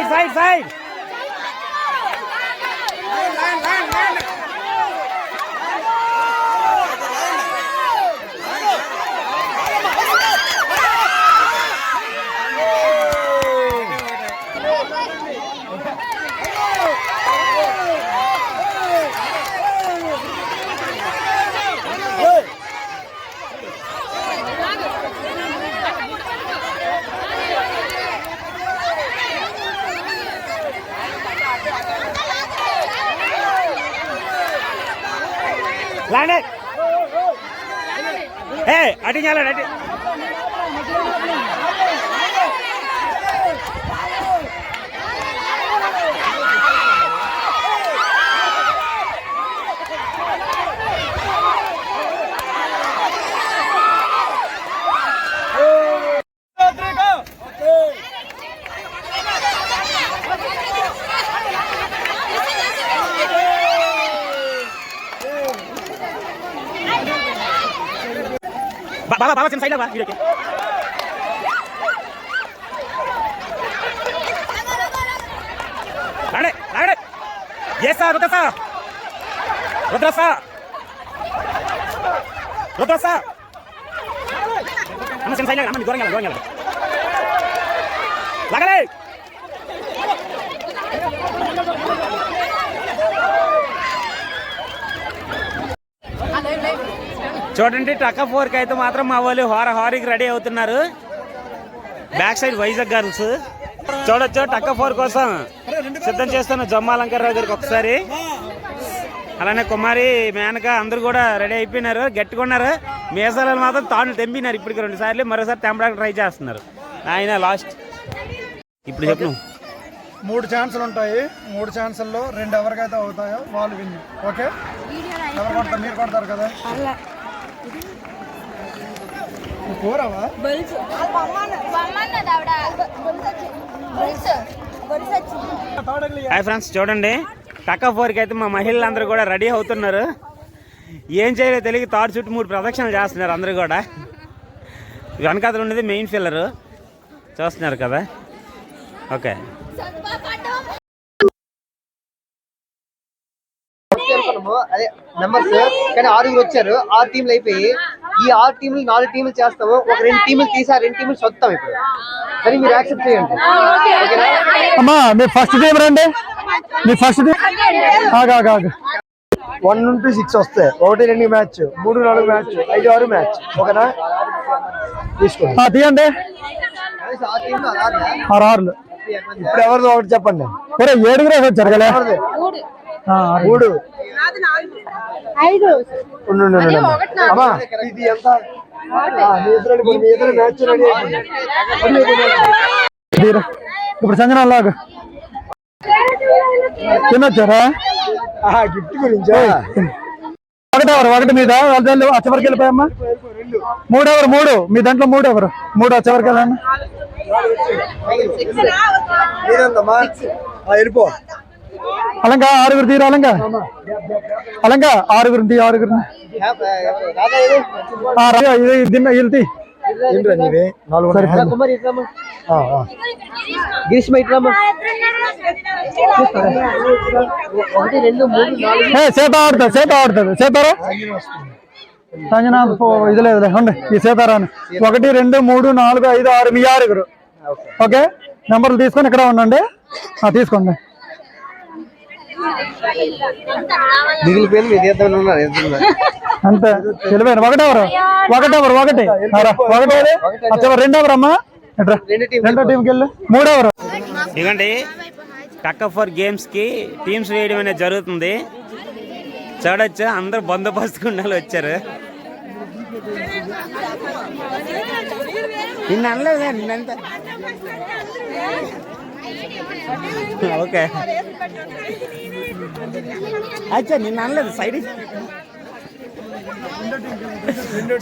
side. Landed. Hey, adi jalan adi. Bawa sini side lah, video ke. Lade. Yes sir, Rudra sir. Kamu sini side lah, kamu goreng lah. Lagale. చూడండి టక్ of war కి అయితే మాత్రం మా వాళ్ళు హారీకి ready అవుతున్నారు. Back side Vizag girls చూడొచ్చు. టక్ ఆఫ్ వార్ కోసం సిద్ధం చేస్తున్న జమ్మాలంకర్ రావు గారికి ఒకసారి, అలానే కుమారి మేనక అందరూ కూడా రెడీ అయిపోయినారు. గట్టిగా ఉన్నారు. మీసాలను మాత్రం తాను తెంపినారు. ఇప్పటికి 2 సార్లు, మరోసారి తెంపడానికి ట్రై చేస్తున్నారు. ఆయన లాస్ట్ ఇప్పుడు చెప్పు. 3 ఛాన్సులు ఉంటాయి. 3 ఛాన్సుల్లో 2 ఎవరికైతే అవుతాయో వాళ్ళు విన్. ఓకే, ఎవరు కొడతారు? మీరు కొడతారు కదా. హాయ్ ఫ్రెండ్స్, చూడండి టక్ ఆఫ్ వార్కి అయితే మా మహిళలందరూ కూడా రెడీ అవుతున్నారు. ఏం చేయలేదు తెలియక తాడు చుట్టూ 3 ప్రదక్షిణలు చేస్తున్నారు అందరూ కూడా. వెనకాతలు ఉండేది మెయిన్ ఫిల్లర్ చూస్తున్నారు కదా. ఓకే, అదే మెంబర్స్ కానీ 6 వచ్చారు. 6 టీంలు అయిపోయి ఈ 6 టీంలు 4 టీంలు చేస్తాము. ఒక 2 టీంలు తీసి ఆ 2 టీంలు సొత్తాం ఇప్పుడు. కానీ మీరు యాక్సెప్ట్ చేయండి. అమ్మా మీ ఫస్ట్ టీం రండి. మీ ఫస్ట్ టీం 1 నుండి 6 వస్తాయి. 1, 2 మ్యాచ్, 3, 4 మ్యాచ్, 5, 6 మ్యాచ్. ఓకేనా, తీసుకోండి. తీయండి 6. ఇప్పుడు ఎవరిదో ఒకటి చెప్పండి. 7 వచ్చారు కదా. 3 అమ్మా ఇది ఎంత? ఇప్పుడు సంజన లాగా తినొచ్చారా? గిఫ్ట్ గురించా? 1 మీద చివరికి వెళ్ళిపోయమ్మా. 3 మీ దాంట్లో 3 ఎవరు? 3 చివరికి వెళ్ళండి. వెళ్ళిపో. అలంగా 6 తీరు. అలంగా 6 తీ. 6 వెళ్తీ. సేత ఆడుతుంది. సేతారా సంజన ఇది లేదులే ఉండే. ఈ సేతారా 1, 2, 3, 4, 5, 6 మీ 6. ఓకే, నెంబర్లు తీసుకొని ఇక్కడ ఉండండి. తీసుకోండి. అంతే తెలిపోయిన. 1 ఎవరు? 1 2 ఎవరమ్మా? 2 టీంకి వెళ్ళి 3 ఎవరు? ఇదిగోండి టక్ ఆఫ్ వార్ గేమ్స్ కి టీమ్స్ వేయడం అనేది జరుగుతుంది. చూడొచ్చు అందరు బందోబస్తు గుండాలు వచ్చారు. నిన్న అనలేదా? నిన్నంతా ఓకే. అచ్చా నిన్న అనలేదు. సైడ్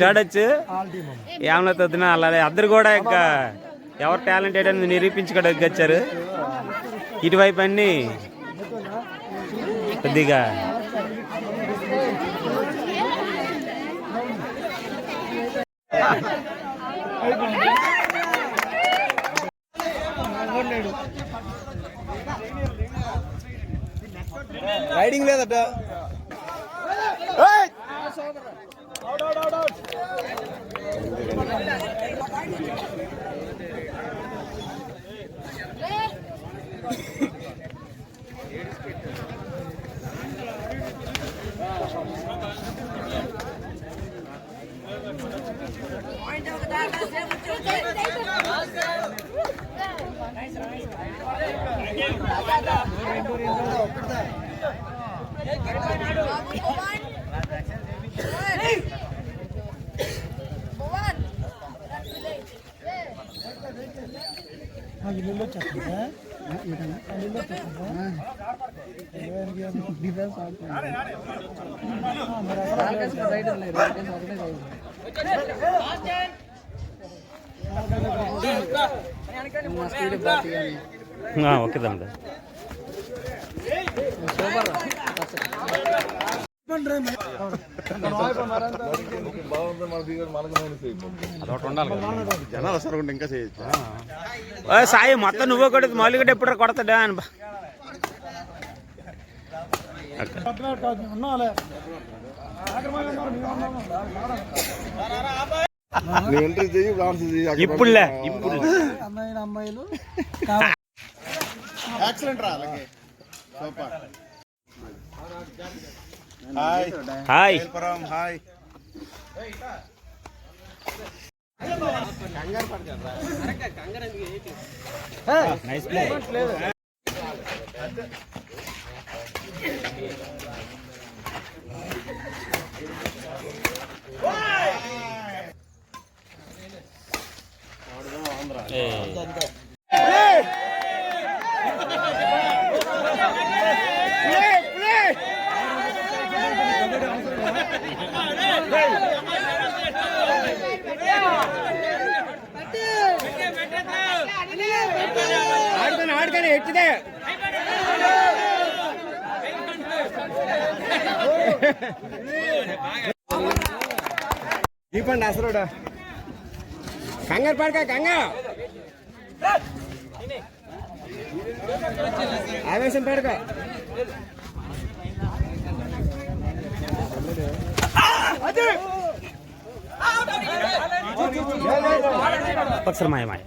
చూడొచ్చు ఏమన్నా వద్దున అలాగే అందరు కూడా ఇంకా ఎవరు టాలెంటెడ్ అని నిరూపించుకోవడానికి వచ్చారు. ఇటువైపు అన్ని కొద్దిగా రైడింగ్ లేదట. ఓకే తమ్ముడు. సాయి మొత్తం నువ్వే కొడుతు మౌలిగడ్డ ఎప్పుడు కొడతాడా అని ఇప్పుడులే ఇప్పుడు అమ్మాయిలు హాయ్ హాయ్. Nice play. ఆడుకొని ఎట్టిదే దీపండి అసలు కంగారు పడక కంగా ఆవేశం పడక ఒకసారి మాయ మాయ